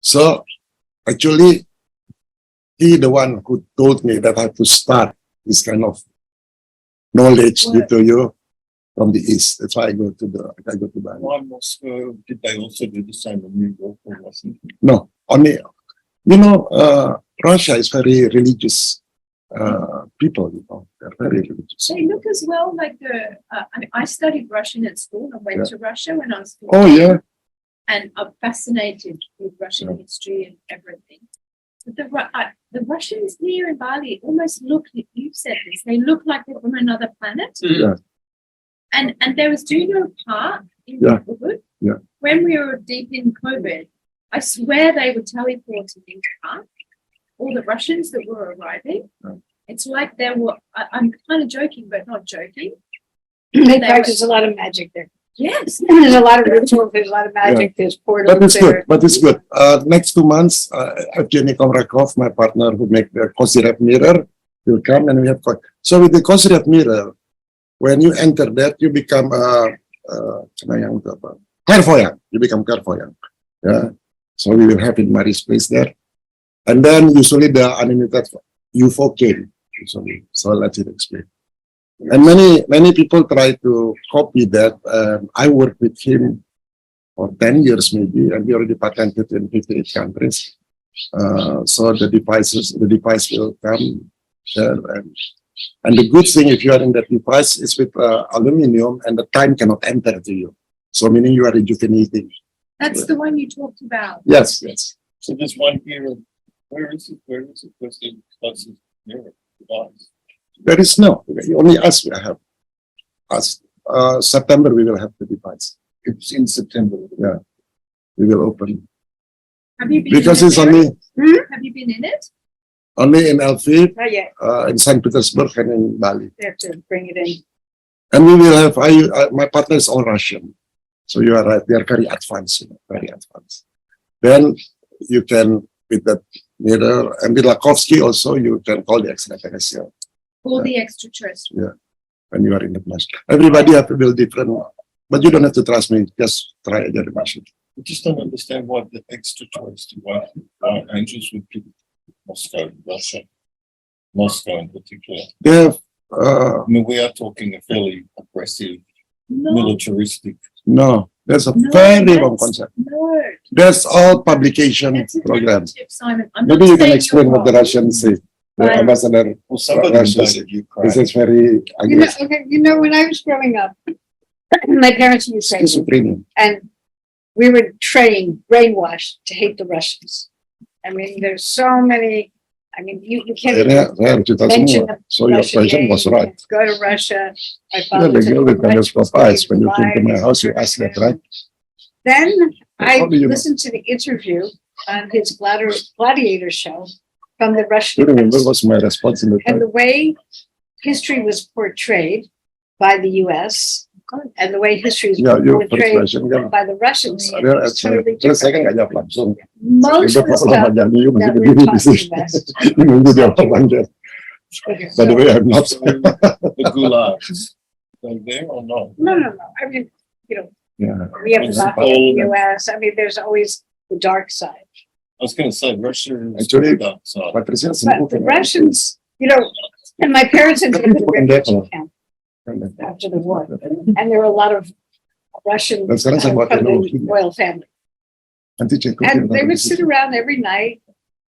So actually, he the one who told me that I have to start this kind of knowledge What? to you from the east. That's why I go to Bali. Why Moscow? Did they also do the same in New York or Washington? No, only Russia is very religious people. They're very religious. They look as well like I studied Russian at school. I went to Russia when I was 15. Oh yeah. And I'm fascinated with Russian history and everything. But the Russians here in Bali almost look, you said this, they look like they're from another planet. Yeah. And there was, do you know, park in Ubud? Yeah. When we were deep in COVID, I swear they were teleporting into park, all the Russians that were arriving. Yeah. It's like they were, I'm kind of joking, but not joking. They practice a lot of magic there. Yes. There's a lot of rituals, there's a lot of magic, there's portals But it's there. good. But it's good. Next 2 months, Evgeny Komrakov, my partner who make the Kozyrev mirror, will come and we have. So with the Kozyrev mirror, when you enter that, you become clairvoyant. You become clairvoyant. Yeah. So we will have in Mary's place there, and then usually the unlimited UFO came. Usually, so I'll let you explain. And many people try to copy that. I worked with him for 10 years maybe, and we already patented in 58 countries. So the device will come there. And the good thing, if you are in that device, is with aluminum, and the time cannot enter to you. So meaning you are rejuvenating. That's the one you talked about. Yes, yes. So there's one here. Where is it? Where's the closest mirror device? There is no. Only us we have. Us. September we will have the device. It's in September. Yeah. We will open. Have you been Because in it's it, only Mary? Have you been in it? in LV, Not yet, in St. Petersburg, and in Bali. they have to bring it in. And we will have, my partner is all Russian. So you are right, they are very advanced, very advanced. Then you can, with that mirror, and with Lakovsky also, you can call the extraterrestrial All the extraterrestrial. when you are in the class. Everybody have to build different, but you don't have to trust me, just try again the machine. I just don't understand why the extraterrestrial, why angels would pick Moscow, Russia, Moscow in particular. They have, I mean, we are talking a fairly aggressive, No, militaristic. no, there's a no, very wrong that's- concept. No, There's all publication that's a program. narrative, Simon. I'm not Maybe you can saying explain you're what the wrong. Russians say. The Right. ambassador, Well, somebody Russia invaded Ukraine. this is very You know, aggressive. okay, when I was growing up, my parents were Ukrainian, Schizophrenia. and we were trained, brainwashed to hate the Russians. I mean, there's so many, I mean, you can't even Kita mention semua. So your Russia question name, was right. go to Russia. My Yeah, father the was girl a with telescope Russian eyes, when you came to my life. house, you asked that, right? Then I How do you know? listened to the interview on his gladiator show from the You Russian remember press. what's my response in the And time? the way history was portrayed by the US and the way history is Yeah, your first portrayed question kan. by the Russians Ada is totally terus saya kan different. nggak jawab langsung. Most Udah of the kalau stuff Pak Jani masih that we're berdiri di taught in sini. the West. Nunggu dia panggil. By the way, I'm not. So, the gulags, they there or not? No. I mean, Yeah. we have It's not all- in the US. I mean, there's always the dark side. I was going to say Russia is Actually, the dark side. Patricia sembuh But the kan? Russians, and my parents had been to the Bukan refugee dia camp after the war. And there were a lot of Russian Dan sekarang saya buat from the teknologi. royal family. Nanti cek And they would sit around every night,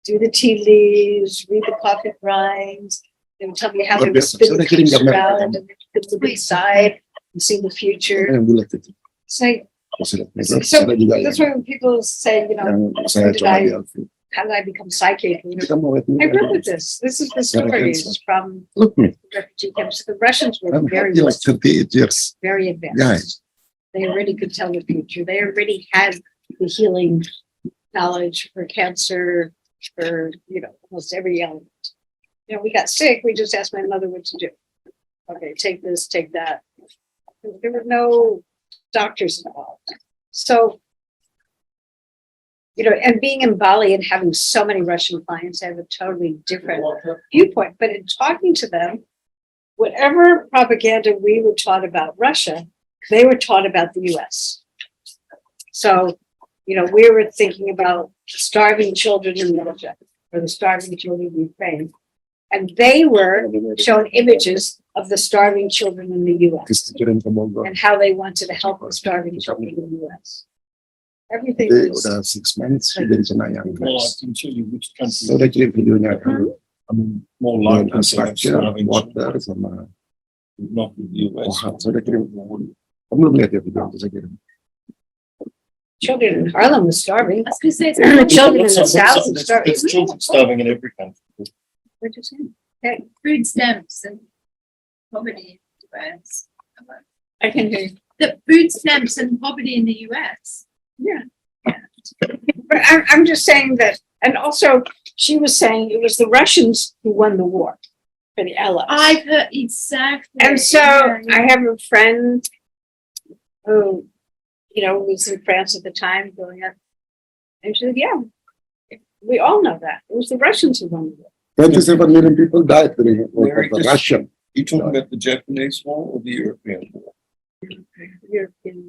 do the tea leaves, read the pocket rhymes. They would tell me how they would Luar biasa. spin the Saya kirim picture gambar ke around kamu. and they could look inside and see the future. yang bulat itu. It's like, Saya So, ada juga that's yang, why when people say, yang saya did coba I- di Alfie. how did I become psychic? Kita mau lihat I dulu. read this. This is the Yeah, I stories think from Look me, the refugee camps. The Russians were I'm very, happy like 38 years. very advanced. Guys, They already could tell the future. They already had the healing knowledge for cancer, for, almost every element. We got sick. We just asked my mother what to do. Okay, take this, take that. There were no doctors involved. So, and being in Bali and having so many Russian clients, I have a totally different viewpoint. But in talking to them, whatever propaganda we were taught about Russia, they were taught about the US. So, you know, we were thinking about starving children in Russia or the starving children in Ukraine. And they were shown images of the starving children in the US and how they wanted to help the starving children in the US. Everything They was, udah 6 months, hindi na yang Well, I can tell you which country, So, nakikinig videonya kan, I mean, more yung likely to have infrastructure, starving water, children, sama not with the US. kohat. So, nakikinig, kamu belum lihat ya video itu saya kirim. children in Harlem was starving. I was gonna say, it's The children in the Lots of- South lots of- are starving. There's children starving in every country. What'd you say? food stamps and poverty in the US. I can hear you. The food stamps and poverty in the US. But I'm just saying that, and also she was saying it was the Russians who won the war for the Allies. I've heard exactly. And so Yeah, yeah. I have a friend who, you know, was in France at the time growing up. And she said, yeah, we all know that. It was the Russians who won the war. 27 million people died during Very the dis- Russian. You talking about the Japanese war or the European war? European